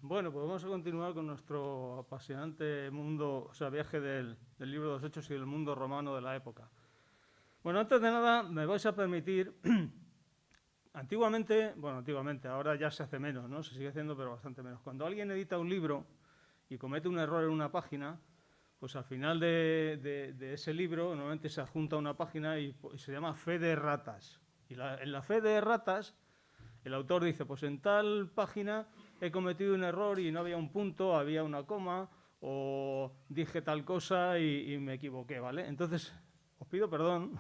Bueno, pues vamos a continuar con nuestro apasionante mundo, o sea, viaje del libro de los Hechos y del mundo romano de la época. Bueno, antes de nada, me vais a permitir, antiguamente, ahora ya se hace menos, ¿no? Se sigue haciendo, pero bastante menos. Cuando alguien edita un libro y comete un error en una página, pues al final de ese libro normalmente se adjunta una página y se llama fe de ratas. En la fe de ratas el autor dice, pues en tal página he cometido un error y no había un punto, había una coma, o dije tal cosa y me equivoqué, ¿vale? Entonces, os pido perdón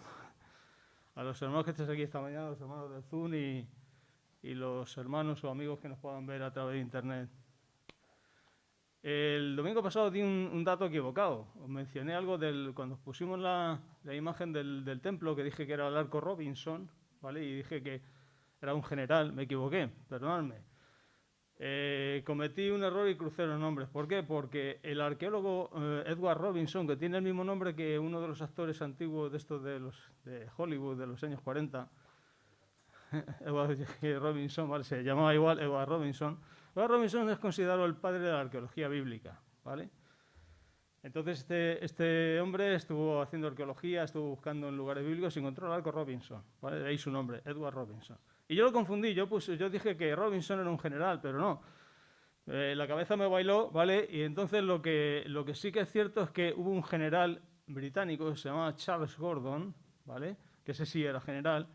a los hermanos que estéis aquí esta mañana, los hermanos del Zoom y los hermanos o amigos que nos puedan ver a través de Internet. El domingo pasado di un dato equivocado. Os mencioné algo cuando pusimos la imagen del templo, que dije que era el arco Robinson, ¿vale? Y dije que era un general, me equivoqué, perdonadme. Cometí un error y crucé los nombres. ¿Por qué? Porque el arqueólogo Edward Robinson, que tiene el mismo nombre que uno de los actores antiguos de estos de Hollywood de los años 40, Edward Robinson, ¿vale? Se llamaba igual Edward Robinson. Edward Robinson es considerado el padre de la arqueología bíblica, ¿vale? Entonces este hombre estuvo haciendo arqueología, estuvo buscando en lugares bíblicos y encontró el arco Robinson, ¿vale? De ahí su nombre, Edward Robinson. Y yo lo confundí, yo dije que Robinson era un general, pero no. La cabeza me bailó, ¿vale? Y entonces lo que sí que es cierto es que hubo un general británico que se llamaba Charles Gordon, ¿vale? Que ese sí era general,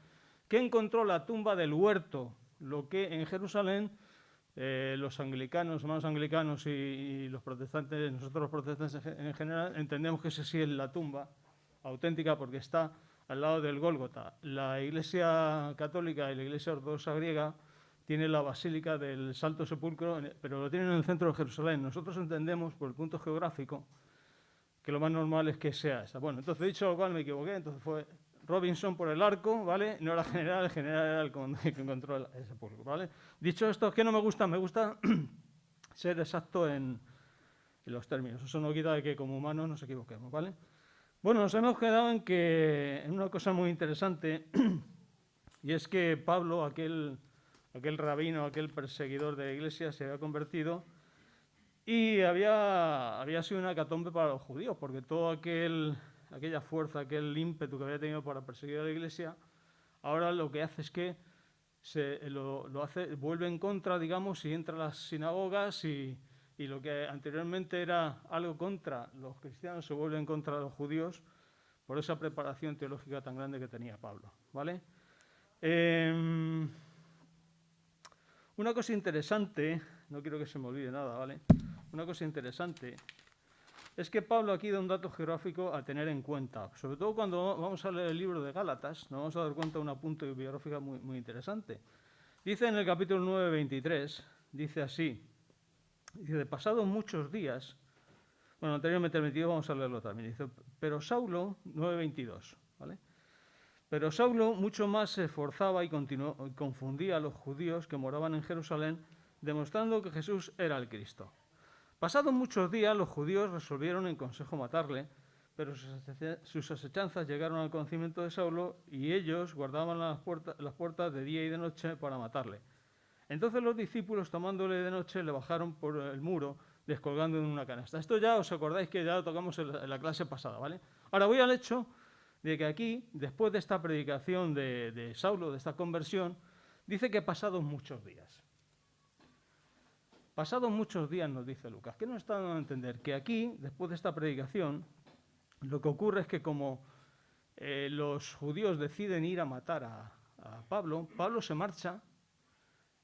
que encontró la tumba del huerto, lo que en Jerusalén los anglicanos, hermanos anglicanos y los protestantes, nosotros los protestantes en general, entendemos que esa sí es la tumba auténtica porque está al lado del Gólgota. La Iglesia católica y la Iglesia ortodoxa griega tiene la Basílica del Santo Sepulcro, pero lo tienen en el centro de Jerusalén. Nosotros entendemos, por el punto geográfico, que lo más normal es que sea esa. Bueno, entonces dicho lo cual me equivoqué, entonces fue Robinson por el arco, ¿vale? No era general, el general era el que encontró el sepulcro, ¿vale? Dicho esto, es que no me gusta ser exacto en los términos. Eso no quita de que como humanos nos equivoquemos, ¿vale? Bueno, nos hemos quedado en una cosa muy interesante, y es que Pablo, aquel rabino, aquel perseguidor de la iglesia, se había convertido y había sido una hecatombe para los judíos, porque toda aquella fuerza, aquel ímpetu que había tenido para perseguir a la iglesia, ahora lo que hace es que vuelve en contra, digamos, y entra a las sinagogas y lo que anteriormente era algo contra los cristianos se vuelve en contra de los judíos por esa preparación teológica tan grande que tenía Pablo, ¿vale? Eh, una cosa interesante, no quiero que se me olvide nada, ¿vale? Una cosa interesante es que Pablo aquí da un dato geográfico a tener en cuenta, sobre todo cuando vamos a leer el libro de Gálatas, nos vamos a dar cuenta de una punto biográfica muy, muy interesante. Dice en el capítulo 9, 23, dice así, dice, pasados muchos días, bueno, anteriormente el 22 vamos a leerlo también, dice, pero Saulo, 9:22, ¿vale? Pero Saulo mucho más se esforzaba y confundía a los judíos que moraban en Jerusalén, demostrando que Jesús era el Cristo. Pasados muchos días, los judíos resolvieron en consejo matarle, pero sus asechanzas llegaron al conocimiento de Saulo y ellos guardaban las puertas de día y de noche para matarle. Entonces los discípulos, tomándole de noche, le bajaron por el muro, descolgando en una canasta. Esto ya os acordáis que ya lo tocamos en la clase pasada, ¿vale? Ahora voy al hecho de que aquí, después de esta predicación de Saulo, de esta conversión, dice que pasados muchos días. Pasados muchos días, nos dice Lucas. ¿Qué nos está dando a entender? Que aquí, después de esta predicación, lo que ocurre es que como los judíos deciden ir a matar a Pablo, Pablo se marcha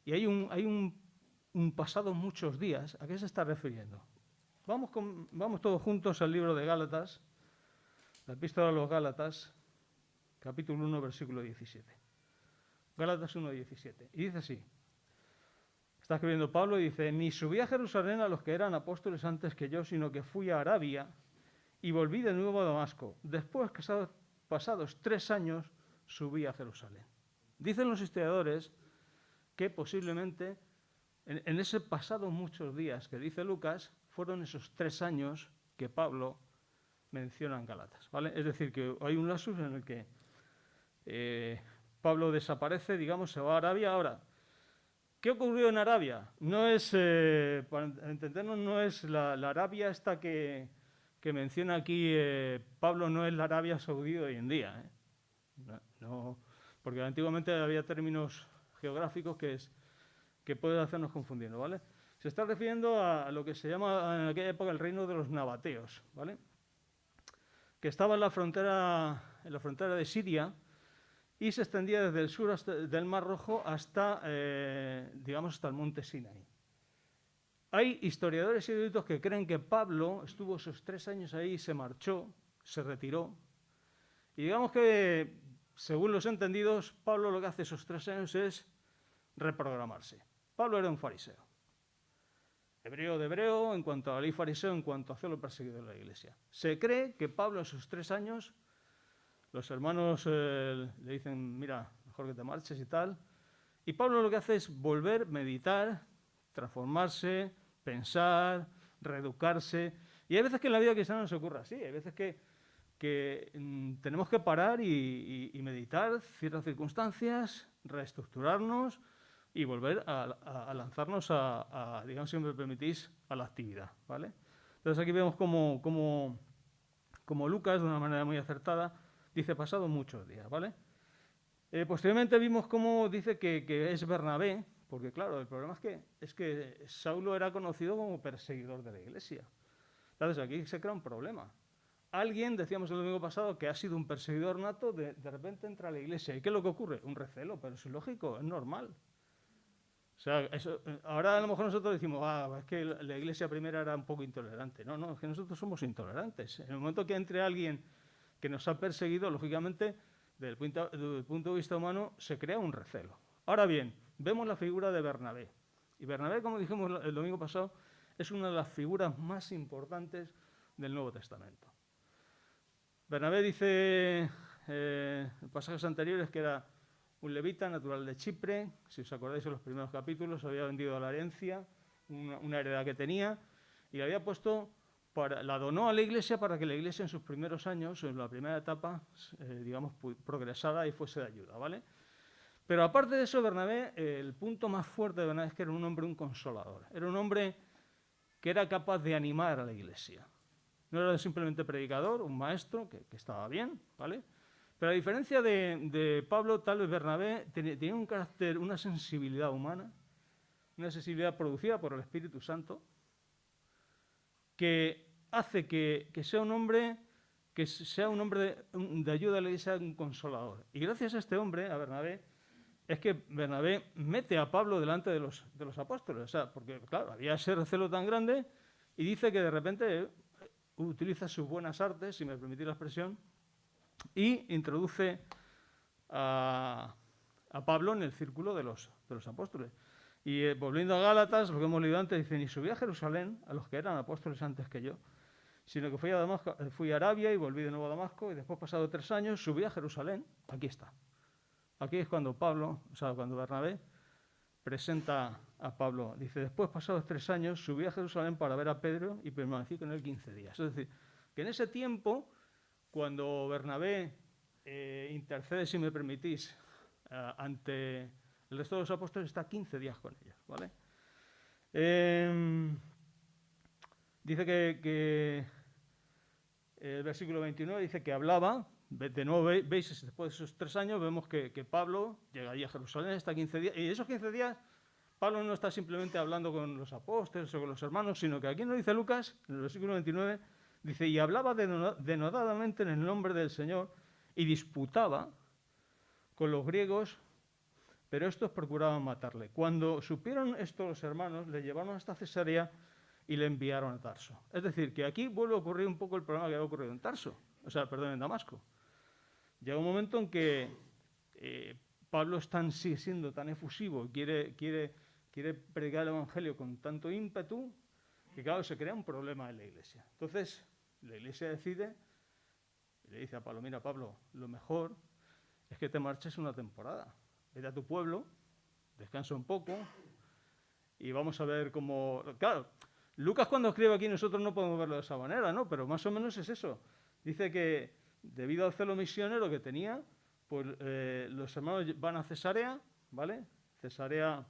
y hay un pasado muchos días. ¿A qué se está refiriendo? Vamos todos juntos al libro de Gálatas, la epístola a los Gálatas, capítulo 1, versículo 17. Gálatas 1, 17. Y dice así. Está escribiendo Pablo y dice, ni subí a Jerusalén a los que eran apóstoles antes que yo, sino que fui a Arabia y volví de nuevo a Damasco. Después, pasados 3 años, subí a Jerusalén. Dicen los historiadores que posiblemente en ese pasado muchos días que dice Lucas, fueron esos 3 años que Pablo menciona en Gálatas, ¿vale? Es decir, que hay un lapsus en el que Pablo desaparece, digamos, se va a Arabia. Ahora, ¿Qué ocurrió en Arabia? No es, para entendernos, no es la Arabia esta que menciona aquí Pablo, no es la Arabia Saudí de hoy en día. No, porque antiguamente había términos geográficos que pueden hacernos confundiendo, ¿vale? Se está refiriendo a lo que se llama en aquella época el reino de los nabateos, ¿vale? Que estaba en la frontera de Siria y se extendía desde el sur del Mar Rojo hasta, digamos, hasta el monte Sinaí. Hay historiadores y eruditos que creen que Pablo estuvo esos 3 años ahí, se marchó, se retiró, y digamos que, según los entendidos, Pablo lo que hace esos 3 años es reprogramarse. Pablo era un fariseo. Hebreo de hebreo, en cuanto a la ley fariseo, en cuanto a hacerlo perseguido en la iglesia. Se cree que Pablo en sus 3 años, los hermanos le dicen, mira, mejor que te marches y tal. Y Pablo lo que hace es volver, meditar, transformarse, pensar, reeducarse. Y hay veces que en la vida cristiana no se ocurre así. Hay veces que tenemos que parar y meditar ciertas circunstancias, reestructurarnos y volver a lanzarnos digamos, si me permitís, a la actividad, ¿vale? Entonces aquí vemos como Lucas, de una manera muy acertada, dice pasado muchos días, ¿vale? Posteriormente vimos cómo dice que es Bernabé, porque claro, el problema es que Saulo era conocido como perseguidor de la iglesia. Entonces aquí se crea un problema. Alguien, decíamos el domingo pasado, que ha sido un perseguidor nato, de repente entra a la iglesia. ¿Y qué es lo que ocurre? Un recelo, pero es lógico, es normal. O sea, ahora a lo mejor nosotros decimos, es que la iglesia primera era un poco intolerante. No, es que nosotros somos intolerantes. En el momento que entre alguien que nos ha perseguido, lógicamente, desde el punto de vista humano, se crea un recelo. Ahora bien, vemos la figura de Bernabé. Y Bernabé, como dijimos el domingo pasado, es una de las figuras más importantes del Nuevo Testamento. Bernabé dice en pasajes anteriores que era un levita natural de Chipre. Si os acordáis en los primeros capítulos, había vendido la herencia, una heredad que tenía, y la había puesto, la donó a la iglesia para que la iglesia en sus primeros años, en la primera etapa, digamos, progresara y fuese de ayuda, ¿vale? Pero aparte de eso, Bernabé, el punto más fuerte de Bernabé es que era un hombre, un consolador. Era un hombre que era capaz de animar a la iglesia. No era simplemente predicador, un maestro, que estaba bien, ¿vale? Pero a diferencia de Pablo, tal vez Bernabé tenía un carácter, una sensibilidad humana, una sensibilidad producida por el Espíritu Santo, que hace que sea un hombre de ayuda a la iglesia, un consolador. Y gracias a este hombre, a Bernabé, es que Bernabé mete a Pablo delante de los apóstoles. O sea, porque, claro, había ese recelo tan grande y dice que de repente utiliza sus buenas artes, si me permitís la expresión, y introduce a Pablo en el círculo de los apóstoles. Y volviendo a Gálatas, lo que hemos leído antes, dice, ni subí a Jerusalén a los que eran apóstoles antes que yo, sino que fui a Arabia y volví de nuevo a Damasco, y después, pasado 3 años, subí a Jerusalén. Aquí está. Aquí es cuando cuando Bernabé presenta a Pablo. Dice, después, pasados 3 años, subí a Jerusalén para ver a Pedro y permanecí con él 15 días. Es decir, que en ese tiempo, cuando Bernabé intercede, si me permitís, ante el resto de los apóstoles, está 15 días con ellos, ¿vale? Dice que el versículo 29 dice que hablaba, de nuevo veis, después de esos 3 años, vemos que Pablo llegaría a Jerusalén, está 15 días, y esos 15 días Pablo no está simplemente hablando con los apóstoles o con los hermanos, sino que aquí nos dice Lucas, en el versículo 29, dice, y hablaba denodadamente en el nombre del Señor y disputaba con los griegos, pero estos procuraban matarle. Cuando supieron esto los hermanos, le llevaron hasta Cesarea y le enviaron a Tarso. Es decir, que aquí vuelve a ocurrir un poco el problema que había ocurrido en en Damasco. Llega un momento en que Pablo sigue siendo tan efusivo y quiere predicar el Evangelio con tanto ímpetu que, claro, se crea un problema en la iglesia. Entonces, la iglesia decide y le dice a Pablo, mira, Pablo, lo mejor es que te marches una temporada. Vete a tu pueblo, descansa un poco y vamos a ver cómo... Claro, Lucas cuando escribe aquí nosotros no podemos verlo de esa manera, ¿no? Pero más o menos es eso. Dice que debido al celo misionero que tenía, pues los hermanos van a Cesarea, ¿vale? Cesarea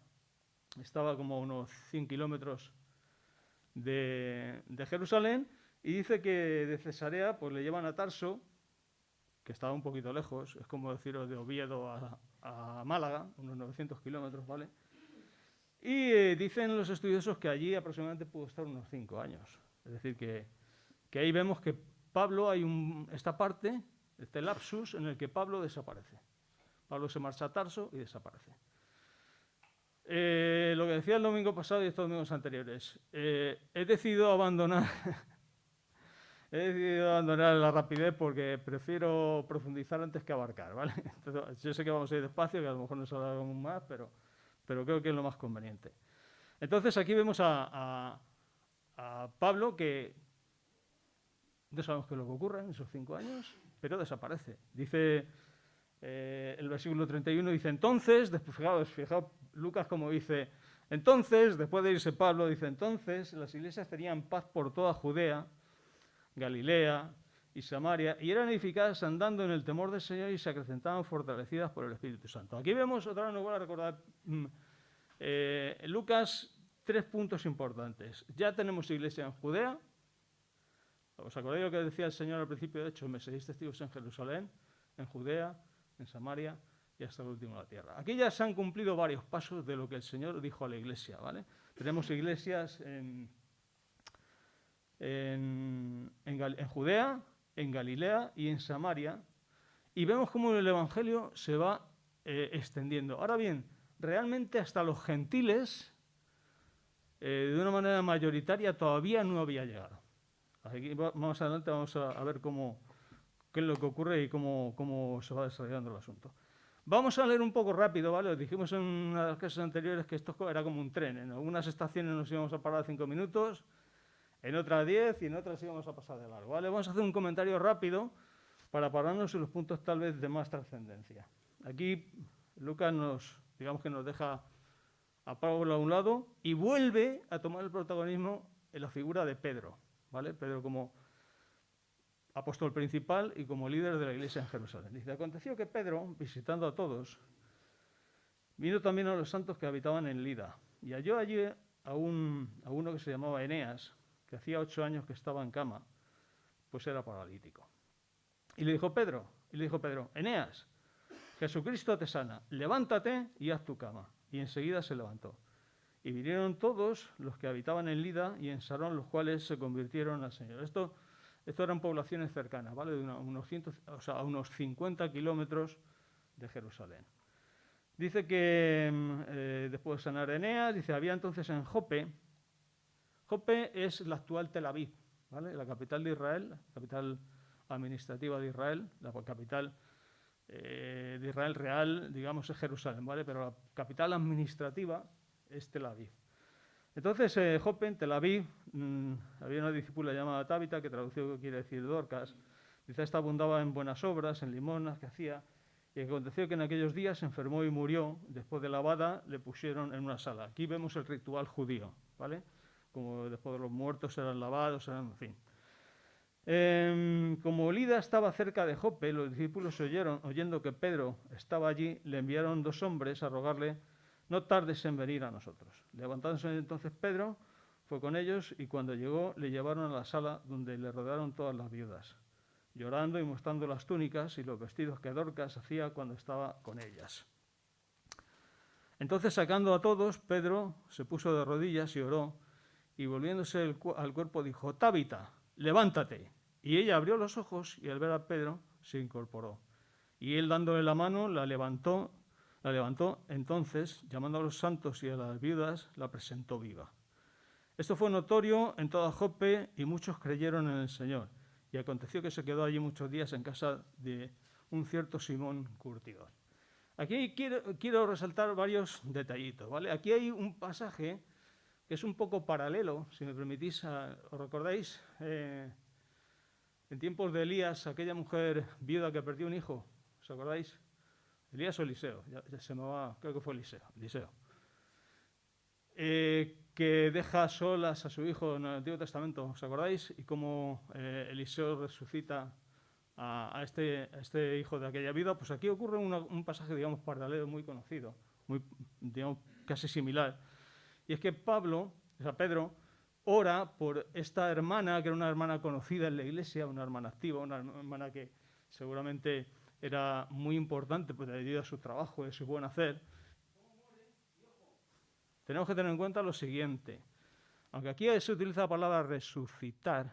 estaba como a unos 100 kilómetros de Jerusalén, y dice que de Cesarea pues le llevan a Tarso, que estaba un poquito lejos, es como deciros de Oviedo a Málaga, unos 900 kilómetros, ¿vale? Y dicen los estudiosos que allí aproximadamente pudo estar unos 5 años. Es decir, que ahí vemos que Pablo, hay esta parte, este lapsus, en el que Pablo desaparece. Pablo se marcha a Tarso y desaparece. Lo que decía el domingo pasado y estos domingos anteriores, he decidido abandonar la rapidez porque prefiero profundizar antes que abarcar, ¿vale? Entonces, yo sé que vamos a ir despacio, que a lo mejor nos alargamos más, pero creo que es lo más conveniente. Entonces aquí vemos a Pablo, que no sabemos qué es lo que ocurre en esos 5 años, pero desaparece. Dice el versículo 31, dice entonces, fijaos Lucas como dice, entonces, después de irse Pablo, dice entonces, las iglesias tenían paz por toda Judea, Galilea y Samaria, y eran edificadas andando en el temor del Señor y se acrecentaban fortalecidas por el Espíritu Santo. Aquí vemos, otra vez nos voy a recordar, Lucas, 3 puntos importantes. Ya tenemos iglesia en Judea. ¿Os acordáis lo que decía el Señor al principio? De hecho, me seréis testigos en Jerusalén, en Judea, en Samaria y hasta el último de la tierra. Aquí ya se han cumplido varios pasos de lo que el Señor dijo a la iglesia, ¿vale? Tenemos iglesias en Judea, en Galilea y en Samaria, y vemos cómo el Evangelio se va extendiendo. Ahora bien, realmente hasta los gentiles, de una manera mayoritaria, todavía no había llegado. Aquí, más adelante vamos a ver qué es lo que ocurre y cómo se va desarrollando el asunto. Vamos a leer un poco rápido, ¿vale? Os dijimos en una de las clases anteriores que esto era como un tren. En algunas estaciones nos íbamos a parar 5 minutos, en otras 10 y en otras íbamos a pasar de largo, ¿vale? Vamos a hacer un comentario rápido para pararnos en los puntos tal vez de más trascendencia. Aquí Lucas digamos que nos deja a Pablo a un lado y vuelve a tomar el protagonismo en la figura de Pedro, ¿vale? Pedro como apóstol principal y como líder de la iglesia en Jerusalén. Dice, aconteció que Pedro, visitando a todos, vino también a los santos que habitaban en Lida y halló allí a uno que se llamaba Eneas, que hacía 8 años que estaba en cama, pues era paralítico. Y le dijo Pedro, Eneas, Jesucristo te sana, levántate y haz tu cama. Y enseguida se levantó. Y vinieron todos los que habitaban en Lida y en Sarón, los cuales se convirtieron al Señor. Esto eran poblaciones cercanas, ¿vale? De a unos 50 kilómetros de Jerusalén. Dice que después de sanar a Eneas, dice, había entonces en Jope. Jope es la actual Tel Aviv, ¿vale? La capital de Israel, la capital administrativa de Israel, la capital de Israel real, digamos, es Jerusalén, ¿vale? Pero la capital administrativa es Tel Aviv. Entonces, Jope, en Tel Aviv, había una discípula llamada Tabita, que traducido quiere decir Dorcas. Dice, esta abundaba en buenas obras, en limonas que hacía, y aconteció que en aquellos días se enfermó y murió. Después de lavada, le pusieron en una sala. Aquí vemos el ritual judío, ¿vale? Como después de los muertos eran lavados, en fin. Como Lida estaba cerca de Jope, los discípulos oyendo que Pedro estaba allí, le enviaron 2 hombres a rogarle, no tardes en venir a nosotros. Levantándose entonces Pedro, fue con ellos y cuando llegó le llevaron a la sala donde le rodearon todas las viudas, llorando y mostrando las túnicas y los vestidos que Dorcas hacía cuando estaba con ellas. Entonces, sacando a todos, Pedro se puso de rodillas y oró, y volviéndose al cuerpo dijo, Tabita, levántate. Y ella abrió los ojos y al ver a Pedro se incorporó. Y él dándole la mano la levantó. Entonces, llamando a los santos y a las viudas, la presentó viva. Esto fue notorio en toda Jope y muchos creyeron en el Señor. Y aconteció que se quedó allí muchos días en casa de un cierto Simón curtidor. Aquí quiero resaltar varios detallitos, ¿vale? Aquí hay un pasaje que es un poco paralelo, si me permitís. ¿Os recordáis? En tiempos de Elías, aquella mujer viuda que perdió un hijo, ¿os acordáis? ¿Elías o Eliseo? Ya se me va, creo que fue Eliseo. Que deja solas a su hijo en el Antiguo Testamento, ¿os acordáis? Y cómo Eliseo resucita a este hijo de aquella viuda. Pues aquí ocurre un pasaje, digamos, paralelo, muy conocido, digamos, casi similar. Y es que Pedro, ora por esta hermana, que era una hermana conocida en la iglesia, una hermana activa, una hermana que seguramente era muy importante pues, debido a su trabajo, de su buen hacer. Tenemos que tener en cuenta lo siguiente. Aunque aquí se utiliza la palabra resucitar,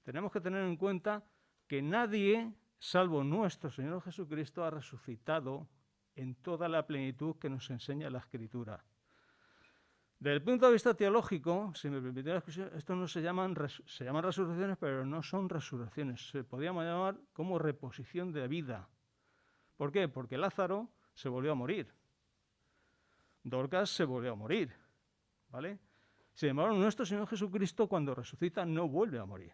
tenemos que tener en cuenta que nadie, salvo nuestro Señor Jesucristo, ha resucitado en toda la plenitud que nos enseña la Escritura. Desde el punto de vista teológico, si me permite la expresión, esto no se llaman resurrecciones, pero no son resurrecciones. Se podríamos llamar como reposición de vida. ¿Por qué? Porque Lázaro se volvió a morir. Dorcas se volvió a morir. ¿Vale? Sin embargo, nuestro Señor Jesucristo, cuando resucita, no vuelve a morir.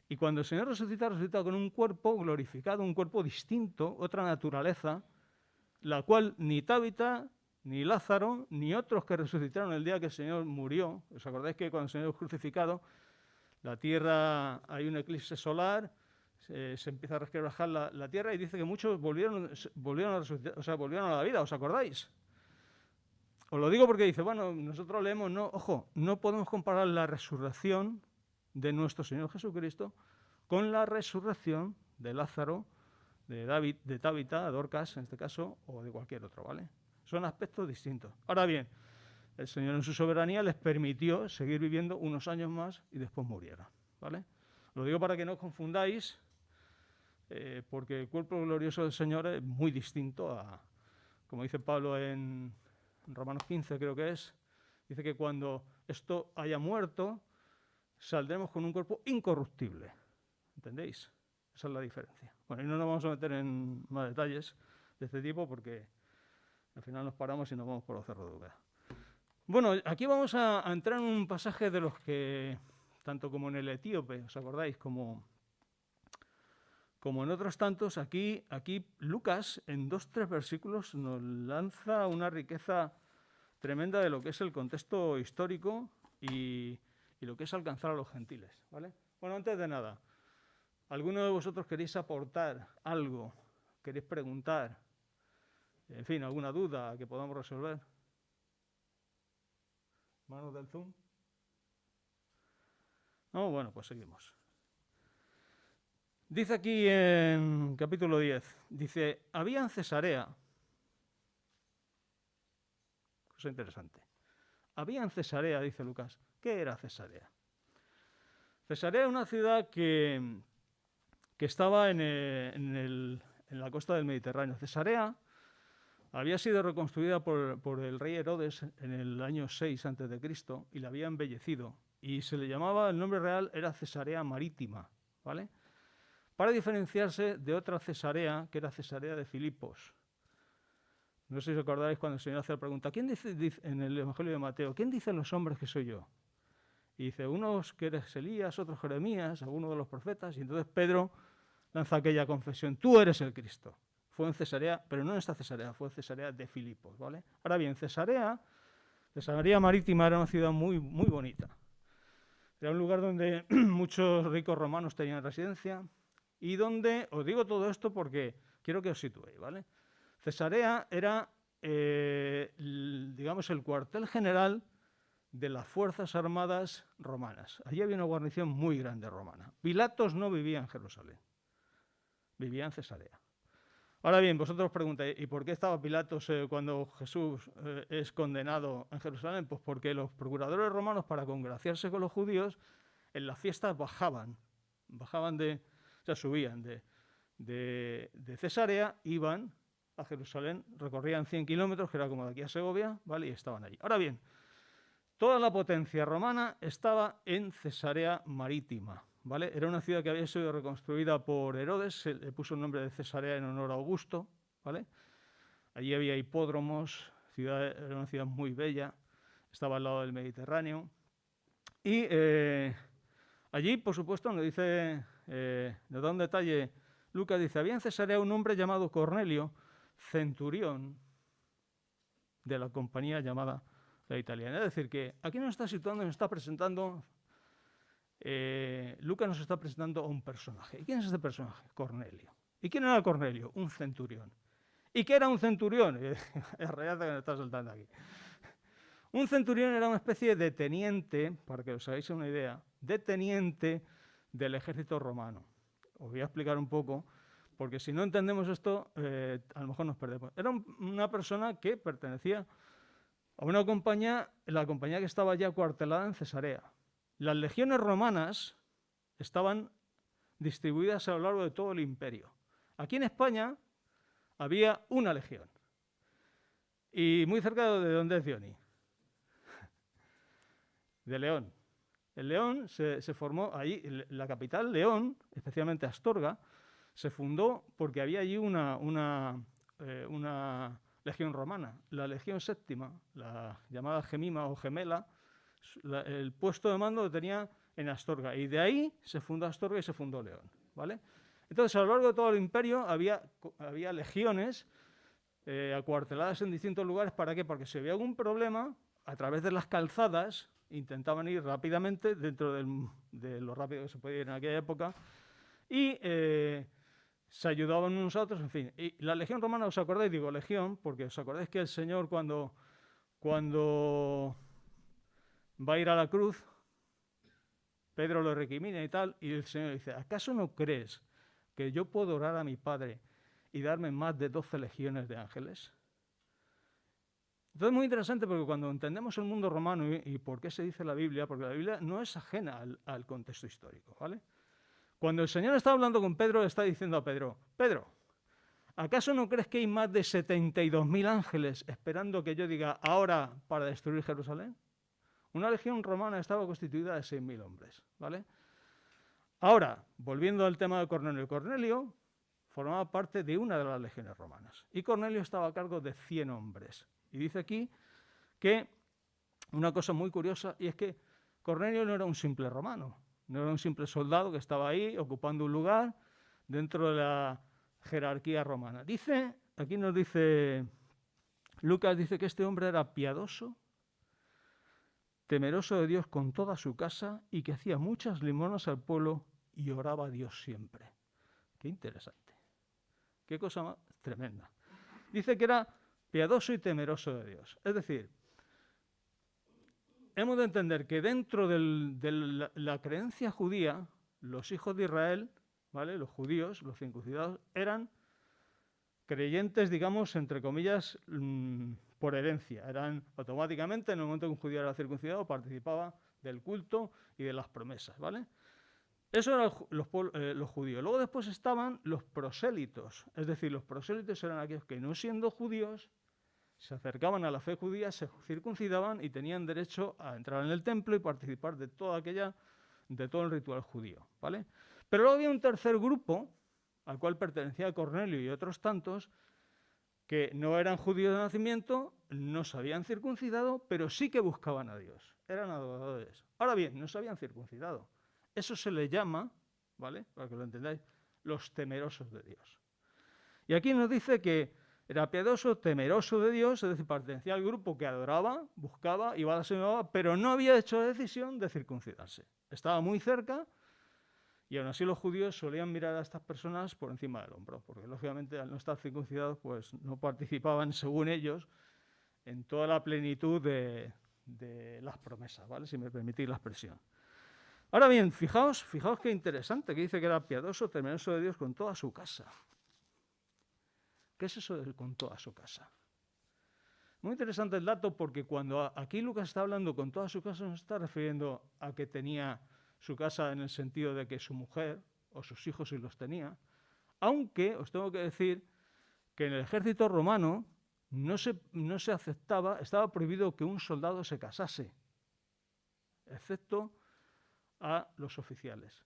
Y cuando el Señor resucita con un cuerpo glorificado, un cuerpo distinto, otra naturaleza, la cual ni Tabita, ni Lázaro, ni otros que resucitaron el día que el Señor murió. ¿Os acordáis que cuando el Señor es crucificado, la tierra, hay un eclipse solar, se empieza a resquebrajar la tierra y dice que muchos volvieron a resucitar, o sea, volvieron a la vida, ¿os acordáis? Os lo digo porque dice, bueno, nosotros leemos, no, ojo, no podemos comparar la resurrección de nuestro Señor Jesucristo con la resurrección de Lázaro, de Tabita, Dorcas en este caso, o de cualquier otro, ¿vale? Son aspectos distintos. Ahora bien, el Señor en su soberanía les permitió seguir viviendo unos años más y después murieron, ¿vale? Lo digo para que no os confundáis, porque el cuerpo glorioso del Señor es muy distinto a, como dice Pablo en Romanos 15 creo que es, dice que cuando esto haya muerto, saldremos con un cuerpo incorruptible. ¿Entendéis? Esa es la diferencia. Bueno, y no nos vamos a meter en más detalles de este tipo porque al final nos paramos y nos vamos por los cerros de Úbeda. Bueno, aquí vamos a entrar en un pasaje de los que, tanto como en el etíope, ¿os acordáis? Como en otros tantos, aquí Lucas, en 2-3 versículos, nos lanza una riqueza tremenda de lo que es el contexto histórico y lo que es alcanzar a los gentiles, ¿vale? Bueno, antes de nada, ¿alguno de vosotros queréis aportar algo? ¿Queréis preguntar? En fin, ¿alguna duda que podamos resolver? ¿Manos del Zoom? No, bueno, pues seguimos. Dice aquí en capítulo 10, dice, había en Cesarea, cosa interesante, había en Cesarea, dice Lucas. ¿Qué era Cesarea? Cesarea es una ciudad que estaba en la costa del Mediterráneo. Cesarea había sido reconstruida por el rey Herodes en el año 6 a.C. y la había embellecido. Y se le llamaba, el nombre real era Cesarea Marítima, ¿vale? Para diferenciarse de otra Cesarea, que era Cesarea de Filipos. No sé si os acordáis cuando el Señor hace la pregunta, ¿quién dice en el Evangelio de Mateo, ¿quién dicen los hombres que soy yo? Y dice, unos que eres Elías, otros Jeremías, algunos de los profetas, y entonces Pedro lanza aquella confesión, tú eres el Cristo. Fue en Cesarea, pero no en esta Cesarea, fue en Cesarea de Filipos, ¿vale? Ahora bien, Cesarea Marítima era una ciudad muy, muy bonita. Era un lugar donde muchos ricos romanos tenían residencia y donde, os digo todo esto porque quiero que os situéis, ¿vale? Cesarea era, digamos, el cuartel general de las fuerzas armadas romanas. Allí había una guarnición muy grande romana. Pilatos no vivía en Jerusalén, vivía en Cesarea. Ahora bien, vosotros preguntáis, ¿y por qué estaba Pilatos cuando Jesús es condenado en Jerusalén? Pues porque los procuradores romanos, para congraciarse con los judíos, en las fiestas subían de Cesarea, iban a Jerusalén, recorrían 100 kilómetros, que era como de aquí a Segovia, ¿vale? Y estaban allí. Ahora bien, toda la potencia romana estaba en Cesarea Marítima, ¿vale? Era una ciudad que había sido reconstruida por Herodes, se le puso el nombre de Cesarea en honor a Augusto, ¿vale? Allí había hipódromos, era una ciudad muy bella, estaba al lado del Mediterráneo. Y allí, por supuesto, nos da un detalle, Lucas dice, había en Cesarea un hombre llamado Cornelio, centurión de la compañía llamada la italiana. Es decir, que aquí nos está situando, nos está presentando, Lucas nos está presentando a un personaje. ¿Y quién es este personaje? Cornelio. ¿Y quién era Cornelio? Un centurión. ¿Y qué era un centurión? Es realidad que me está saltando aquí. Un centurión era una especie de teniente, para que os hagáis una idea, de teniente del ejército romano. Os voy a explicar un poco, porque si no entendemos esto, a lo mejor nos perdemos. Era una persona que pertenecía a una compañía, la compañía que estaba ya cuartelada en Cesarea. Las legiones romanas estaban distribuidas a lo largo de todo el imperio. Aquí en España había una legión. Y muy cerca de donde es Dioni. De León. El León se formó allí, la capital, León, especialmente Astorga, se fundó porque había allí una legión romana, la Legión Séptima, la llamada Gemima o Gemela, el puesto de mando lo tenía en Astorga, y de ahí se fundó Astorga y se fundó León, ¿vale? Entonces, a lo largo de todo el imperio había legiones acuarteladas en distintos lugares. ¿Para qué? Porque si había algún problema, a través de las calzadas, intentaban ir rápidamente, dentro de lo rápido que se podía ir en aquella época, y se ayudaban unos a otros, en fin. Y la legión romana, ¿os acordáis? Digo legión, porque os acordáis que el Señor cuando va a ir a la cruz, Pedro lo recrimina y tal, y el Señor dice, ¿acaso no crees que yo puedo orar a mi Padre y darme más de 12 legiones de ángeles? Entonces es muy interesante, porque cuando entendemos el mundo romano y por qué se dice la Biblia, porque la Biblia no es ajena al contexto histórico, ¿vale? Cuando el Señor está hablando con Pedro, le está diciendo a Pedro, Pedro, ¿acaso no crees que hay más de 72.000 ángeles esperando que yo diga ahora para destruir Jerusalén? Una legión romana estaba constituida de 6.000 hombres, ¿vale? Ahora, volviendo al tema de Cornelio. Cornelio formaba parte de una de las legiones romanas y Cornelio estaba a cargo de 100 hombres. Y dice aquí que una cosa muy curiosa, y es que Cornelio no era un simple romano, no era un simple soldado que estaba ahí ocupando un lugar dentro de la jerarquía romana. Dice, aquí nos dice, Lucas dice que este hombre era piadoso, temeroso de Dios con toda su casa, y que hacía muchas limonas al pueblo y oraba a Dios siempre. Qué interesante. Qué cosa más tremenda. Dice que era piadoso y temeroso de Dios. Es decir, hemos de entender que dentro de la creencia judía, los hijos de Israel, ¿vale? Los judíos, los circuncidados, eran creyentes, digamos, entre comillas, por herencia. Eran automáticamente, en el momento que un judío era circuncidado, participaba del culto y de las promesas, ¿vale? Eso eran los judíos. Luego después estaban los prosélitos. Es decir, los prosélitos eran aquellos que, no siendo judíos, se acercaban a la fe judía, se circuncidaban y tenían derecho a entrar en el templo y participar de todo el ritual judío, ¿vale? Pero luego había un tercer grupo, al cual pertenecía Cornelio y otros tantos, que no eran judíos de nacimiento, no se habían circuncidado, pero sí que buscaban a Dios. Eran adoradores. Ahora bien, no se habían circuncidado. Eso se le llama, ¿vale?, para que lo entendáis, los temerosos de Dios. Y aquí nos dice que era piadoso, temeroso de Dios, es decir, pertenecía al grupo que adoraba, buscaba, iba a la sinagoga, pero no había hecho la decisión de circuncidarse. Estaba muy cerca, y aún así los judíos solían mirar a estas personas por encima del hombro, porque lógicamente al no estar circuncidados, pues no participaban, según ellos, en toda la plenitud de las promesas, ¿vale?, si me permitís la expresión. Ahora bien, fijaos qué interesante, que dice que era piadoso, temeroso de Dios con toda su casa. ¿Qué es eso de con toda su casa? Muy interesante el dato, porque cuando aquí Lucas está hablando con toda su casa, no se está refiriendo a que tenía su casa en el sentido de que su mujer o sus hijos sí los tenía, aunque os tengo que decir que en el ejército romano no se aceptaba, estaba prohibido que un soldado se casase, excepto a los oficiales.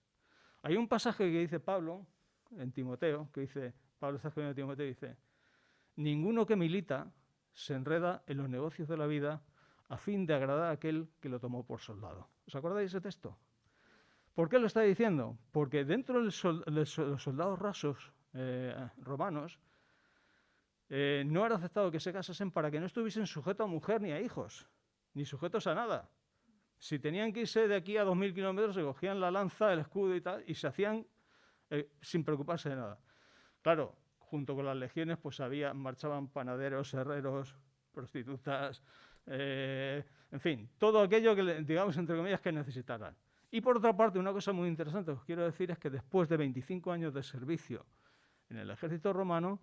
Hay un pasaje que dice Pablo en Timoteo, que dice, Pablo está escribiendo en Timoteo, dice, ninguno que milita se enreda en los negocios de la vida a fin de agradar a aquel que lo tomó por soldado. ¿Os acordáis de ese texto? ¿Por qué lo está diciendo? Porque dentro de los soldados rasos romanos no era aceptado que se casasen para que no estuviesen sujetos a mujer ni a hijos, ni sujetos a nada. Si tenían que irse de aquí a 2.000 kilómetros, se cogían la lanza, el escudo y tal, y se hacían sin preocuparse de nada. Claro, junto con las legiones pues marchaban panaderos, herreros, prostitutas, en fin, todo aquello que, digamos, entre comillas, que necesitaran. Y por otra parte, una cosa muy interesante que os quiero decir es que después de 25 años de servicio en el ejército romano,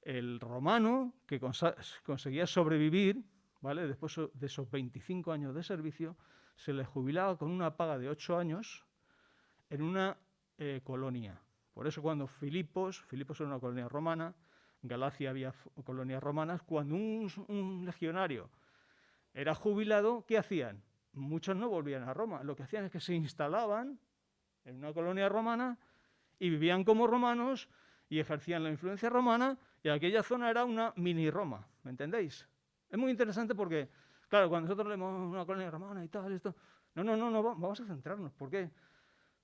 el romano que conseguía sobrevivir, ¿vale? Después de esos 25 años de servicio, se le jubilaba con una paga de 8 años en una colonia. Por eso cuando Filipos era una colonia romana, en Galacia había colonias romanas, cuando un legionario era jubilado, ¿qué hacían? Muchos no volvían a Roma, lo que hacían es que se instalaban en una colonia romana y vivían como romanos y ejercían la influencia romana, y aquella zona era una mini Roma, ¿me entendéis? Es muy interesante porque, claro, cuando nosotros leemos una colonia romana y tal, esto, no, vamos a centrarnos, ¿por qué?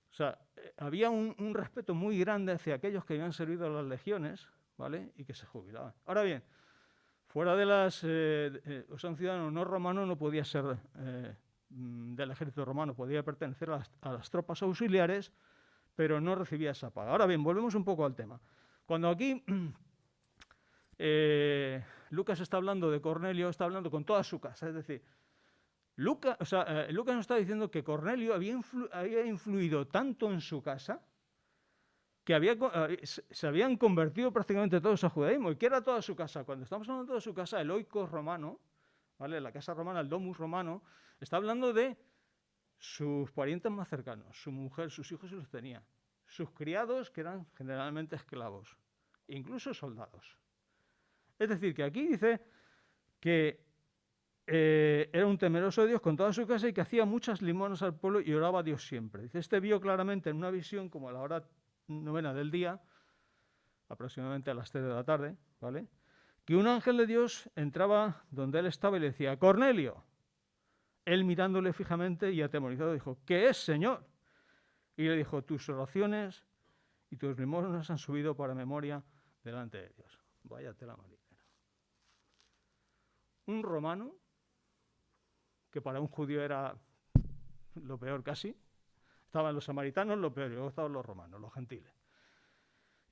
O sea, había un respeto muy grande hacia aquellos que habían servido a las legiones, ¿vale? Y que se jubilaban. Ahora bien, fuera de o sea, un ciudadano no romano no podía ser del ejército romano, podía pertenecer a las tropas auxiliares, pero no recibía esa paga. Ahora bien, volvemos un poco al tema. Cuando aquí Lucas está hablando de Cornelio, está hablando con toda su casa, es decir, Lucas nos está diciendo que Cornelio había influido tanto en su casa que se habían convertido prácticamente todos a judaísmo. ¿Y qué era toda su casa? Cuando estamos hablando de toda su casa, el oikos romano, ¿vale? La casa romana, el domus romano, está hablando de sus parientes más cercanos, su mujer, sus hijos si los tenía, sus criados, que eran generalmente esclavos, incluso soldados. Es decir, que aquí dice que era un temeroso de Dios con toda su casa y que hacía muchas limonas al pueblo y oraba a Dios siempre. Dice, vio claramente en una visión, como a la hora 9 del día, aproximadamente a las 3 de la tarde, ¿vale?, que un ángel de Dios entraba donde él estaba y le decía, Cornelio. Él mirándole fijamente y atemorizado dijo, ¿qué es, Señor? Y le dijo, tus oraciones y tus limosnas han subido para memoria delante de Dios. Vaya tela marinera. Un romano, que para un judío era lo peor casi, estaban los samaritanos, lo peor, y luego estaban los romanos, los gentiles.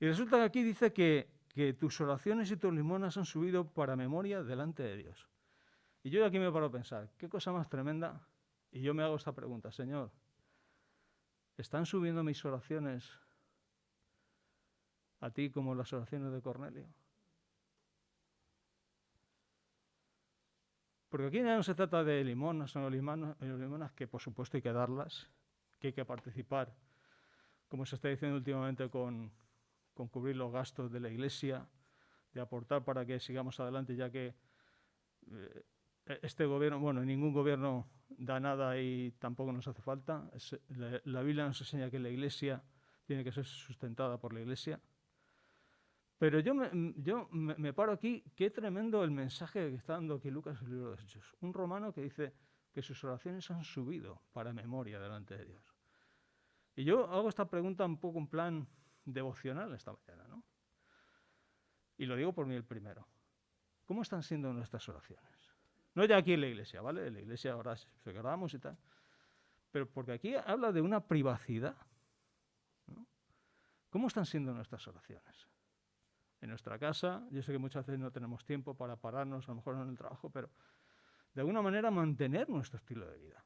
Y resulta que aquí dice que tus oraciones y tus limonas han subido para memoria delante de Dios. Y yo aquí me paro a pensar, qué cosa más tremenda. Y yo me hago esta pregunta, Señor, ¿están subiendo mis oraciones a ti como las oraciones de Cornelio? Porque aquí ya no se trata de limonas o no limonas, que por supuesto hay que darlas, que hay que participar, como se está diciendo últimamente, con cubrir los gastos de la Iglesia, de aportar para que sigamos adelante, ya que este gobierno, bueno, ningún gobierno da nada y tampoco nos hace falta. La Biblia nos enseña que la Iglesia tiene que ser sustentada por la Iglesia. Pero yo me paro aquí, qué tremendo el mensaje que está dando aquí Lucas en el libro de los Hechos. Un romano que dice que sus oraciones han subido para memoria delante de Dios. Y yo hago esta pregunta un poco en plan devocional esta mañana, ¿no? Y lo digo por mí el primero. ¿Cómo están siendo nuestras oraciones? No ya aquí en la iglesia, ¿vale? En la iglesia ahora se oramos y tal. Pero porque aquí habla de una privacidad, ¿no? ¿Cómo están siendo nuestras oraciones? En nuestra casa, yo sé que muchas veces no tenemos tiempo para pararnos, a lo mejor en el trabajo, pero de alguna manera mantener nuestro estilo de vida.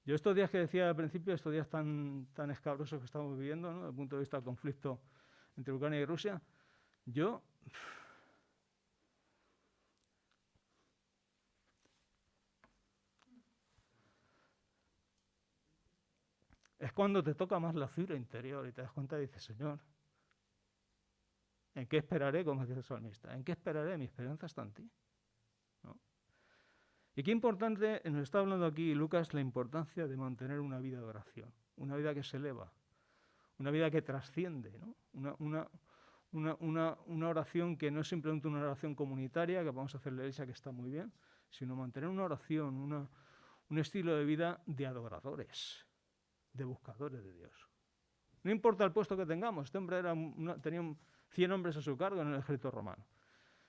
Yo estos días que decía al principio, estos días tan escabrosos que estamos viviendo, ¿no?, desde el punto de vista del conflicto entre Ucrania y Rusia, yo es cuando te toca más la fibra interior y te das cuenta y dices, Señor, ¿en qué esperaré, como dice el salmista? ¿En qué esperaré? Mi esperanza está en ti, ¿no? Y qué importante, nos está hablando aquí Lucas, la importancia de mantener una vida de oración, una vida que se eleva, una vida que trasciende, ¿no? Una oración que no es simplemente una oración comunitaria, que vamos a hacer en la iglesia, que está muy bien, sino mantener una oración, un estilo de vida de adoradores, de buscadores de Dios. No importa el puesto que tengamos, este hombre tenía 100 hombres a su cargo en el ejército romano.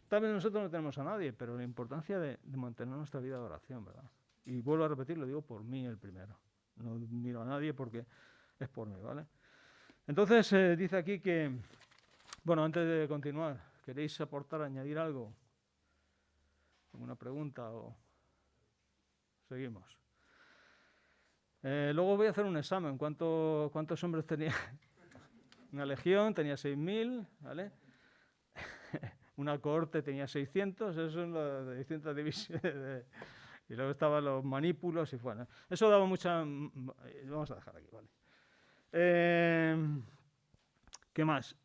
Tal vez nosotros no tenemos a nadie, pero la importancia de mantener nuestra vida de oración, ¿verdad? Y vuelvo a repetir, lo digo por mí el primero. No miro a nadie porque es por mí, ¿vale? Entonces dice aquí que, bueno, antes de continuar, ¿queréis aportar, añadir algo? ¿Alguna pregunta o...? seguimos. Luego voy a hacer un examen. ¿Cuántos hombres tenía? Una legión tenía 6.000, ¿vale? Una cohorte tenía 600, eso son las distintas divisiones. Y luego estaban los manípulos y bueno, eso daba mucha... Vamos a dejar aquí, ¿vale? ¿Qué más?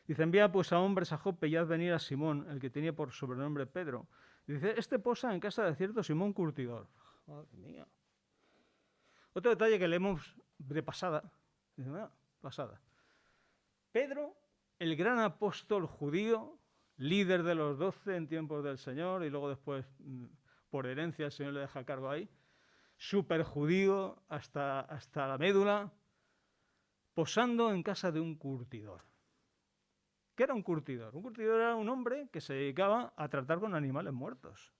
Dice, envía pues a hombres a Joppe y haz venir a Simón, el que tenía por sobrenombre Pedro. Dice, este posa en casa de cierto Simón Curtidor. Madre mía. Otro detalle que leemos de pasada. Dice, pasada. Pedro, el gran apóstol judío, líder de los 12 en tiempos del Señor, y luego después, por herencia, el Señor le deja cargo ahí, súper judío hasta la médula, posando en casa de un curtidor. ¿Qué era un curtidor? Un curtidor era un hombre que se dedicaba a tratar con animales muertos.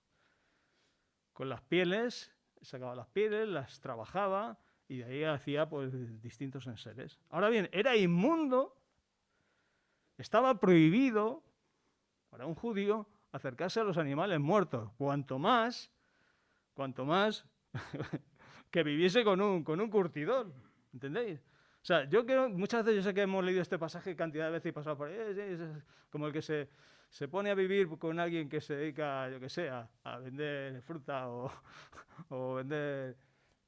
Con las pieles, sacaba las pieles, las trabajaba y de ahí hacía pues, distintos enseres. Ahora bien, era inmundo, estaba prohibido para un judío acercarse a los animales muertos. Cuanto más que viviese con un curtidor. ¿Entendéis? O sea, yo creo, muchas veces yo sé que hemos leído este pasaje cantidad de veces y pasado por ahí, es como el que se pone a vivir con alguien que se dedica, yo que sé, a vender fruta o vender,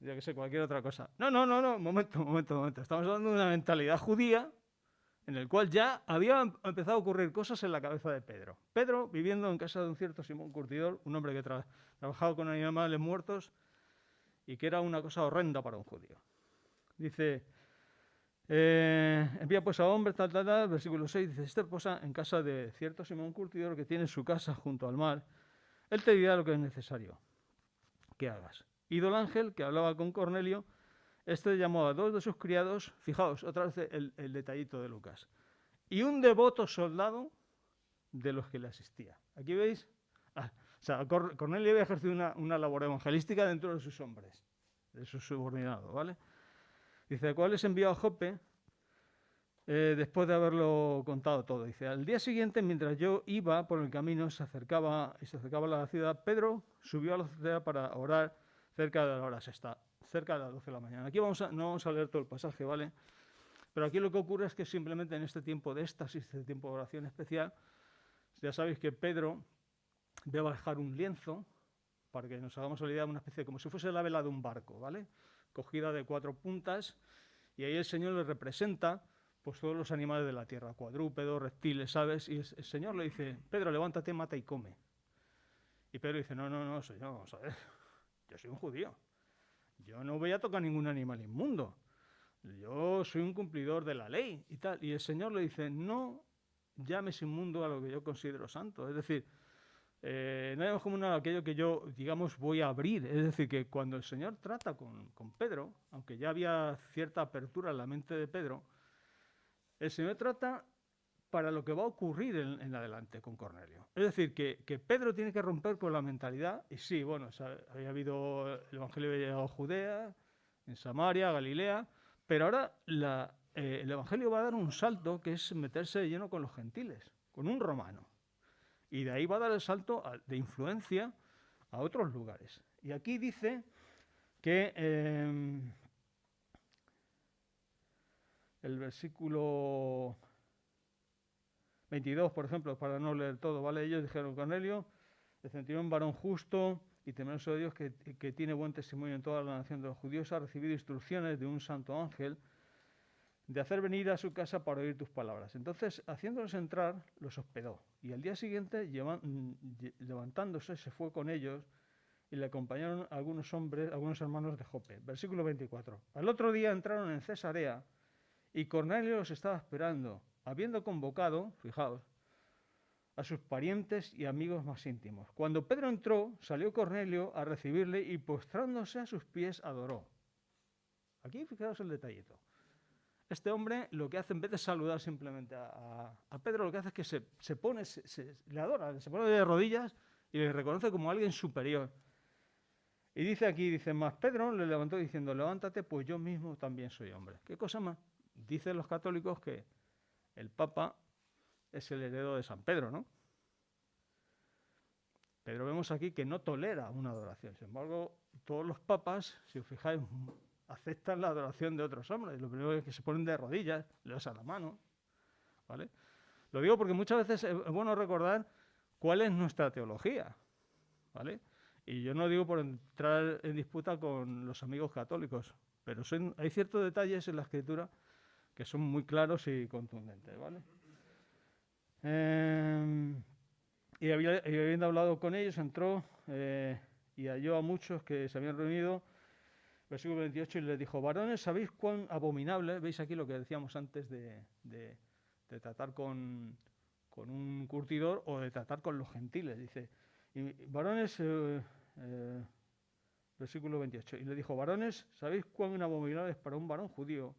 yo que sé, cualquier otra cosa. No, momento. Estamos hablando de una mentalidad judía en el cual ya había empezado a ocurrir cosas en la cabeza de Pedro. Pedro, viviendo en casa de un cierto Simón Curtidor, un hombre que trabajaba con animales muertos y que era una cosa horrenda para un judío. Dice... envía pues a hombres, versículo 6, dice, este posa en casa de cierto Simón Curtidor que tiene su casa junto al mar, él te dirá lo que es necesario que hagas. Ido el ángel que hablaba con Cornelio, este llamó a 2 de sus criados, fijaos, otra vez el detallito de Lucas, y un devoto soldado de los que le asistía. Aquí veis, o sea, Cornelio había ejercido una labor evangelística dentro de sus hombres, de sus subordinados, ¿vale? Dice, ¿cuál les envió a Joppe después de haberlo contado todo? Dice, al día siguiente, mientras yo iba por el camino, se acercaba a la ciudad, Pedro subió a la ciudad para orar cerca de la hora sexta, cerca de las 12 de la mañana. Aquí no vamos a leer todo el pasaje, ¿vale? Pero aquí lo que ocurre es que simplemente en este tiempo de éxtasis, este tiempo de oración especial, ya sabéis que Pedro ve a bajar un lienzo, para que nos hagamos la idea de una especie, como si fuese la vela de un barco, ¿vale? Cogida de 4 puntas, y ahí el Señor le representa pues todos los animales de la tierra, cuadrúpedos, reptiles, aves, y el Señor le dice, Pedro, levántate, mata y come. Y Pedro dice, no, Señor, vamos a ver, yo soy un judío, yo no voy a tocar ningún animal inmundo, yo soy un cumplidor de la ley y tal. Y el Señor le dice, no llames inmundo a lo que yo considero santo, es decir, no llames como aquello que yo, digamos, voy a abrir. Es decir, que cuando el Señor trata con Pedro, aunque ya había cierta apertura en la mente de Pedro, el Señor trata para lo que va a ocurrir en adelante con Cornelio. Es decir, que Pedro tiene que romper con la mentalidad, y sí, bueno, o sea, había habido, el Evangelio había llegado a Judea, en Samaria, Galilea, pero ahora el Evangelio va a dar un salto que es meterse de lleno con los gentiles, con un romano. Y de ahí va a dar el salto de influencia a otros lugares. Y aquí dice que el versículo 22, por ejemplo, para no leer todo, ¿vale? Ellos dijeron, Cornelio, el centurión varón justo y temeroso de Dios, que tiene buen testimonio en toda la nación de los judíos, ha recibido instrucciones de un santo ángel de hacer venir a su casa para oír tus palabras. Entonces, haciéndolos entrar, los hospedó. Y al día siguiente, levantándose, se fue con ellos y le acompañaron algunos hombres, algunos hermanos de Jope. Versículo 24. Al otro día entraron en Cesarea y Cornelio los estaba esperando, habiendo convocado, fijaos, a sus parientes y amigos más íntimos. Cuando Pedro entró, salió Cornelio a recibirle y postrándose a sus pies adoró. Aquí fijaos el detallito. Este hombre lo que hace, en vez de saludar simplemente a Pedro, lo que hace es que se pone, le adora, se pone de rodillas y le reconoce como alguien superior. Y dice aquí, más Pedro le levantó diciendo, levántate, pues yo mismo también soy hombre. ¿Qué cosa más? Dicen los católicos que el Papa es el heredero de San Pedro, ¿no? Pedro vemos aquí que no tolera una adoración. Sin embargo, todos los papas, si os fijáis, aceptan la adoración de otros hombres. Lo primero es que se ponen de rodillas, le das a la mano, ¿vale? Lo digo porque muchas veces es bueno recordar cuál es nuestra teología, ¿vale? Y yo no digo por entrar en disputa con los amigos católicos, pero hay ciertos detalles en la Escritura que son muy claros y contundentes, ¿vale? Y habiendo hablado con ellos, entró y halló a muchos que se habían reunido, versículo 28, y les dijo: varones, ¿sabéis cuán abominable? Veis aquí lo que decíamos antes de tratar con un curtidor o de tratar con los gentiles. Dice, y varones, versículo 28, y le dijo: varones, ¿sabéis cuán abominable es para un varón judío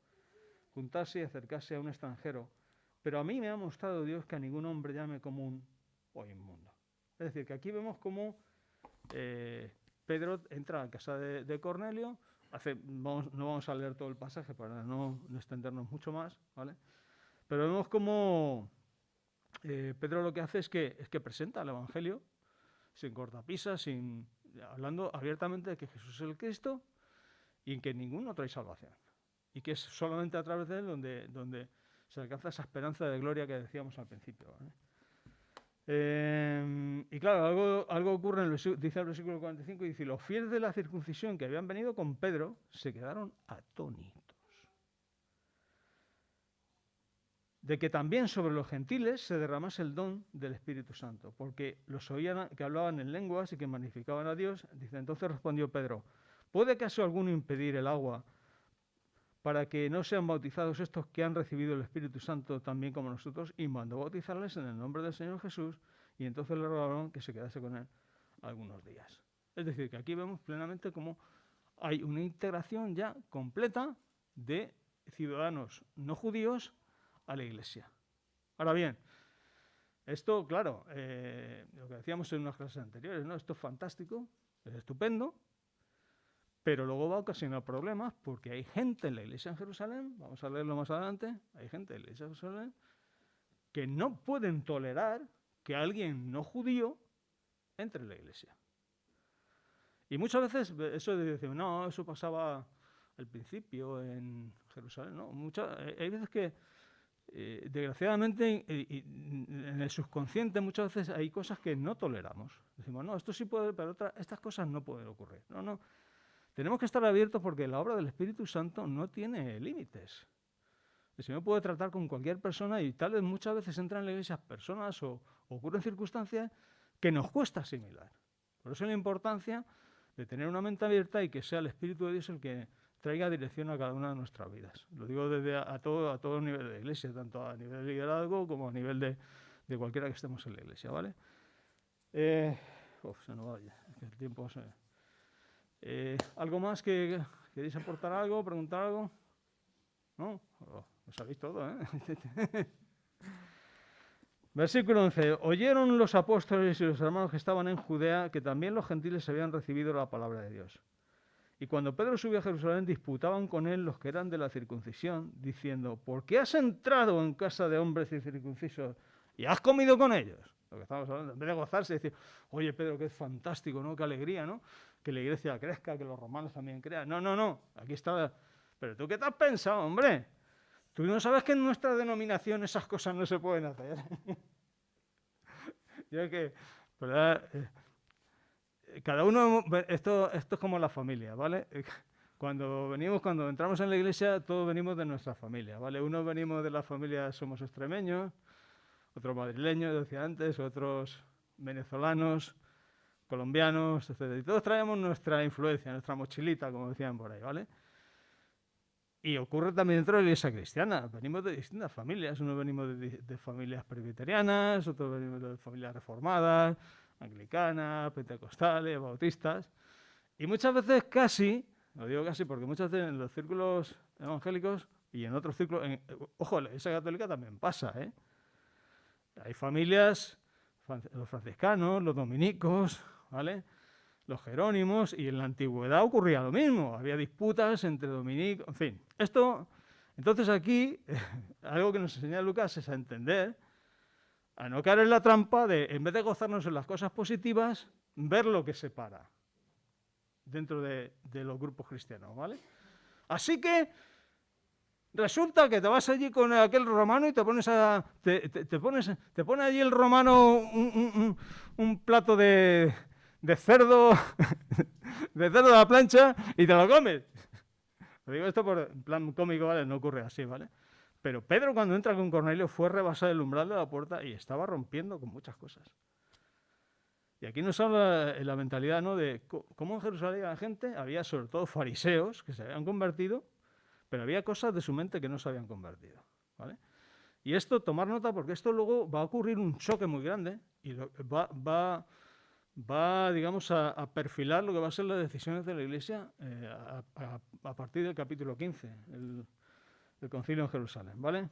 juntarse y acercarse a un extranjero? Pero a mí me ha mostrado Dios que a ningún hombre llame común o inmundo. Es decir, que aquí vemos cómo Pedro entra a casa de Cornelio, no vamos a leer todo el pasaje para no extendernos mucho más, ¿vale? Pero vemos cómo Pedro lo que hace es que presenta el Evangelio sin cortapisas, hablando abiertamente de que Jesús es el Cristo y en que ningún otro hay salvación. Y que es solamente a través de él donde se alcanza esa esperanza de gloria que decíamos al principio, ¿vale? Y claro, algo ocurre, dice el versículo 45, y dice: los fieles de la circuncisión que habían venido con Pedro se quedaron atónitos de que también sobre los gentiles se derramase el don del Espíritu Santo, porque los oían que hablaban en lenguas y que magnificaban a Dios. Dice, entonces respondió Pedro: ¿puede acaso alguno impedir el agua para que no sean bautizados estos que han recibido el Espíritu Santo también como nosotros? Y mandó bautizarles en el nombre del Señor Jesús, y entonces le rogaron que se quedase con él algunos días. Es decir, que aquí vemos plenamente cómo hay una integración ya completa de ciudadanos no judíos a la Iglesia. Ahora bien, esto, claro, lo que decíamos en unas clases anteriores, ¿no? Esto es fantástico, es estupendo, pero luego va a ocasionar problemas porque hay gente en la Iglesia en Jerusalén, vamos a leerlo más adelante, hay gente en la Iglesia en Jerusalén que no pueden tolerar que alguien no judío entre en la Iglesia. Y muchas veces eso de decir, no, eso pasaba al principio en Jerusalén, ¿no? Hay veces que desgraciadamente en el subconsciente muchas veces hay cosas que no toleramos. Decimos, no, esto sí puede, pero estas cosas no pueden ocurrir. No. Tenemos que estar abiertos porque la obra del Espíritu Santo no tiene límites. El Señor puede tratar con cualquier persona y tal vez muchas veces entran en la iglesia personas o ocurren circunstancias que nos cuesta asimilar. Por eso la importancia de tener una mente abierta y que sea el Espíritu de Dios el que traiga dirección a cada una de nuestras vidas. Lo digo desde a todo nivel de la iglesia, tanto a nivel de liderazgo como a nivel de cualquiera que estemos en la iglesia, ¿vale? Se nos vaya, es que el tiempo se... ¿Algo más que queréis aportar algo, preguntar algo? ¿No? Lo sabéis todo, ¿eh? Versículo 11. Oyeron los apóstoles y los hermanos que estaban en Judea que también los gentiles habían recibido la palabra de Dios. Y cuando Pedro subió a Jerusalén, disputaban con él los que eran de la circuncisión, diciendo, ¿por qué has entrado en casa de hombres incircuncisos y has comido con ellos? Lo que estamos hablando, en vez de gozarse, decir, oye Pedro, qué fantástico, ¿no? Qué alegría, ¿no? Que la iglesia crezca, que los romanos también crean. No, aquí está. Pero tú, ¿qué te has pensado, hombre? Tú no sabes que en nuestra denominación esas cosas no se pueden hacer. Yo es que, ¿verdad? Cada uno, esto es como la familia, ¿vale? Cuando entramos en la iglesia, todos venimos de nuestra familia, ¿vale? Unos venimos de la familia, somos extremeños, otros madrileños, decía antes, otros venezolanos, colombianos, etc. Y todos traemos nuestra influencia, nuestra mochilita, como decían por ahí, ¿vale? Y ocurre también dentro de la iglesia cristiana. Venimos de distintas familias. Unos venimos de familias presbiterianas, otros venimos de familias reformadas, anglicanas, pentecostales, bautistas. Y muchas veces casi, lo digo casi porque muchas veces en los círculos evangélicos y en otros círculos, ojo, la iglesia católica también pasa, ¿eh? Hay familias, los franciscanos, los dominicos, ¿vale? Los jerónimos, y en la antigüedad ocurría lo mismo, había disputas entre dominicos, en fin. Entonces aquí, algo que nos enseña Lucas es a entender, a no caer en la trampa de, en vez de gozarnos en las cosas positivas, ver lo que separa dentro de los grupos cristianos, ¿vale? Así que resulta que te vas allí con aquel romano y te pones te pone allí el romano un plato de cerdo, de cerdo a la plancha y te lo comes. Lo digo esto en plan cómico, ¿vale? No ocurre así, ¿vale? Pero Pedro, cuando entra con Cornelio, fue rebasar el umbral de la puerta y estaba rompiendo con muchas cosas. Y aquí nos habla la mentalidad, ¿no? De cómo en Jerusalén la gente, había sobre todo fariseos que se habían convertido, pero había cosas de su mente que no se habían convertido, ¿vale? Y esto, tomar nota, porque esto luego va a ocurrir un choque muy grande y va digamos, a perfilar lo que va a ser las decisiones de la Iglesia a partir del capítulo 15, el concilio en Jerusalén, ¿vale?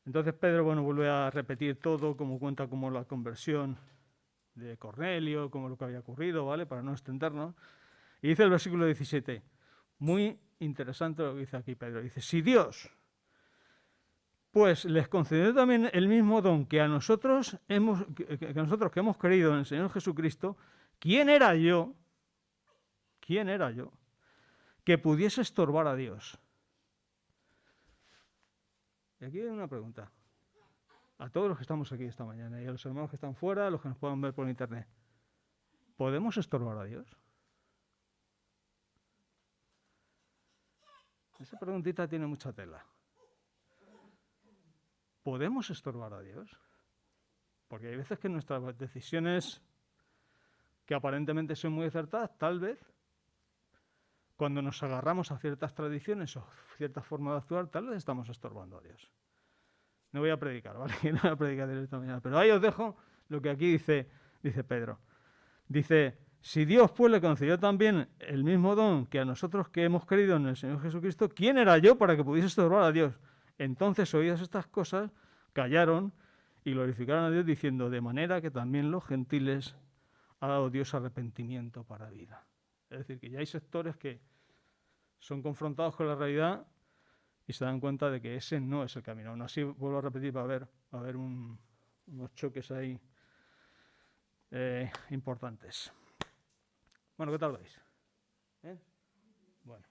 Entonces Pedro, bueno, vuelve a repetir todo, como cuenta como la conversión de Cornelio, como lo que había ocurrido, ¿vale? Para no extendernos. Y dice el versículo 17, muy interesante lo que dice aquí Pedro. Dice, si Dios, pues les concedió también el mismo don que a nosotros que hemos creído en el Señor Jesucristo, ¿quién era yo que pudiese estorbar a Dios? Y aquí hay una pregunta. A todos los que estamos aquí esta mañana y a los hermanos que están fuera, a los que nos puedan ver por internet. ¿Podemos estorbar a Dios? Esa preguntita tiene mucha tela. ¿Podemos estorbar a Dios? Porque hay veces que nuestras decisiones, que aparentemente son muy acertadas, tal vez, cuando nos agarramos a ciertas tradiciones o ciertas formas de actuar, tal vez estamos estorbando a Dios. No voy a predicar, ¿vale? No voy a predicar esta mañana, pero ahí os dejo lo que aquí dice Pedro. Dice, si Dios pues le concedió también el mismo don que a nosotros que hemos creído en el Señor Jesucristo, ¿quién era yo para que pudiese estorbar a Dios? Entonces, oídas estas cosas, callaron y glorificaron a Dios diciendo, de manera que también los gentiles ha dado Dios arrepentimiento para vida. Es decir, que ya hay sectores que son confrontados con la realidad y se dan cuenta de que ese no es el camino. Aún así, vuelvo a repetir, va a haber unos choques ahí importantes. Bueno, ¿qué tal vais? Bueno,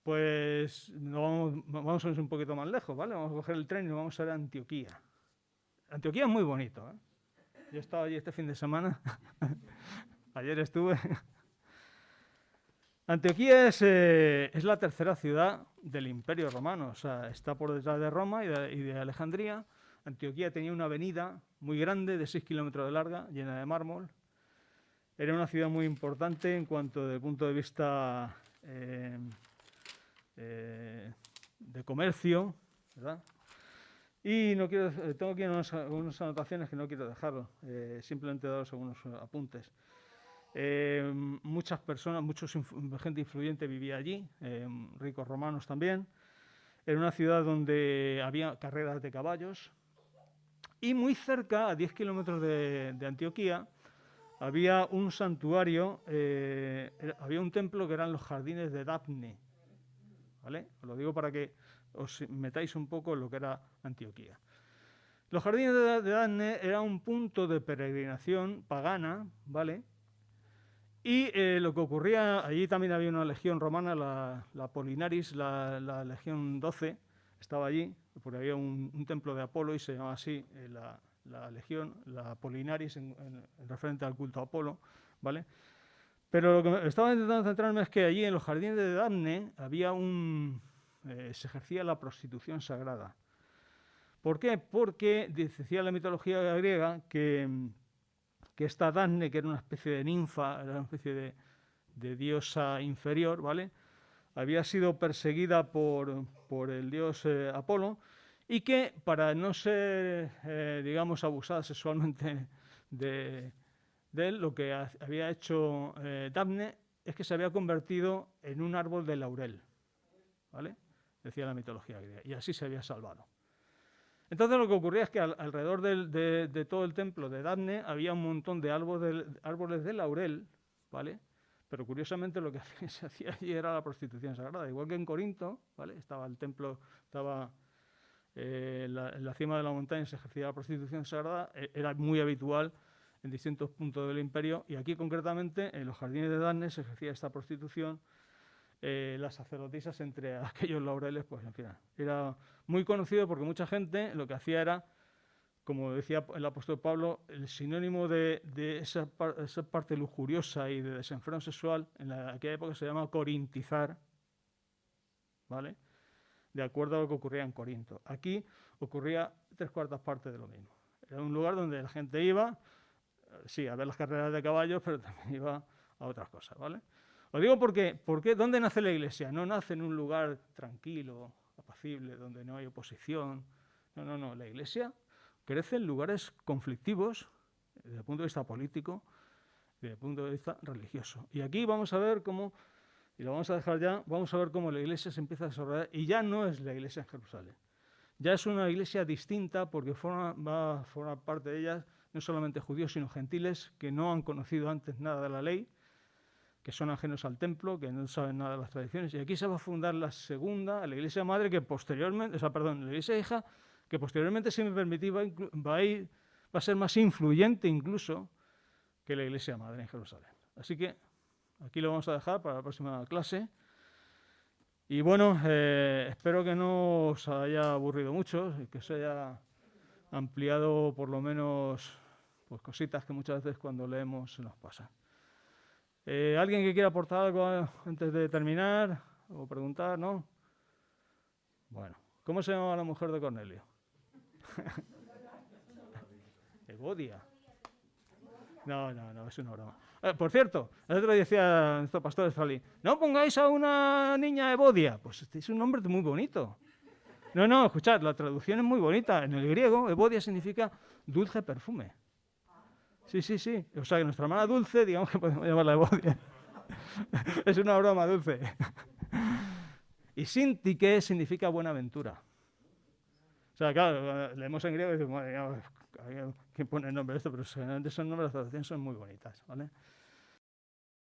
pues vamos a ir un poquito más lejos, ¿vale? Vamos a coger el tren y nos vamos a ir a Antioquía. Antioquía es muy bonito, ¿eh? Yo he estado allí este fin de semana. Ayer estuve. Antioquía es la tercera ciudad del Imperio Romano, o sea, está por detrás de Roma y de Alejandría. Antioquía tenía una avenida muy grande, de 6 kilómetros de larga, llena de mármol. Era una ciudad muy importante en cuanto desde el punto de vista de comercio, ¿verdad? Y no quiero, tengo aquí unas anotaciones que no quiero dejar, simplemente daros algunos apuntes. Muchas personas, gente influyente vivía allí, ricos romanos también. Era una ciudad donde había carreras de caballos. Y muy cerca, a 10 kilómetros de Antioquía, había un santuario, había un templo que eran los jardines de Dafne. ¿Vale? Os lo digo para que os metáis un poco en lo que era Antioquía. Los jardines de Dafne era un punto de peregrinación pagana, ¿vale? Y lo que ocurría, allí también había una legión romana, la Polinaris, la legión 12, estaba allí, porque había un templo de Apolo y se llamaba así la legión, la Polinaris, en referente al culto a Apolo, ¿vale? Pero lo que estaba intentando centrarme es que allí en los jardines de Dafne había se ejercía la prostitución sagrada. ¿Por qué? Porque decía la mitología griega que esta Dafne, que era una especie de ninfa, era una especie de diosa inferior, ¿vale? Había sido perseguida por el dios Apolo y que para no ser, digamos, abusada sexualmente de él, lo que había hecho Dafne es que se había convertido en un árbol de laurel, ¿vale? Decía la mitología griega, y así se había salvado. Entonces lo que ocurría es que alrededor de todo el templo de Dafne había un montón de árboles de laurel, ¿vale? Pero curiosamente lo que se hacía allí era la prostitución sagrada, igual que en Corinto, ¿vale? Estaba el templo, estaba en la cima de la montaña se ejercía la prostitución sagrada, era muy habitual en distintos puntos del imperio, y aquí concretamente en los jardines de Darnes se ejercía esta prostitución. Las sacerdotisas entre aquellos laureles, pues en fin, era muy conocido porque mucha gente lo que hacía era, como decía el apóstol Pablo, el sinónimo de esa parte lujuriosa y de desenfreno sexual en aquella época se llama corintizar, ¿vale? De acuerdo a lo que ocurría en Corinto. Aquí ocurría 3/4 partes de lo mismo. Era un lugar donde la gente iba, sí, a ver las carreras de caballos, pero también iba a otras cosas, ¿vale? Lo digo porque, ¿dónde nace la Iglesia? No nace en un lugar tranquilo, apacible, donde no hay oposición. No, no, no. La Iglesia crece en lugares conflictivos desde el punto de vista político, desde el punto de vista religioso. Y aquí vamos a ver cómo, y lo vamos a dejar ya, vamos a ver cómo la Iglesia se empieza a desarrollar. Y ya no es la Iglesia en Jerusalén. Ya es una Iglesia distinta porque va a formar parte de ella no solamente judíos, sino gentiles que no han conocido antes nada de la ley, que son ajenos al templo, que no saben nada de las tradiciones. Y aquí se va a fundar la segunda, la iglesia madre, que posteriormente, la iglesia hija, que posteriormente, si me permitís, va a ser más influyente incluso que la iglesia madre en Jerusalén. Así que aquí lo vamos a dejar para la próxima clase. Y bueno, espero que no os haya aburrido mucho y que os haya ampliado por lo menos pues, cositas que muchas veces cuando leemos se nos pasan. ¿Alguien que quiera aportar algo antes de terminar o preguntar? ¿No? Bueno, ¿cómo se llama la mujer de Cornelio? Evodia. No, es una broma. Por cierto, el otro día decía nuestro pastor Esfalí, no pongáis a una niña Evodia. Pues este es un nombre muy bonito. No, escuchad, la traducción es muy bonita. En el griego, Evodia significa dulce perfume. Sí. O sea, que nuestra hermana Dulce, digamos que podemos llamarla Evodia. Es una broma, Dulce. Y Sintike significa buenaventura. O sea, claro, leemos en griego y decimos, ¿quién pone el nombre de esto? Pero generalmente son nombres, las traducciones son muy bonitas, ¿vale?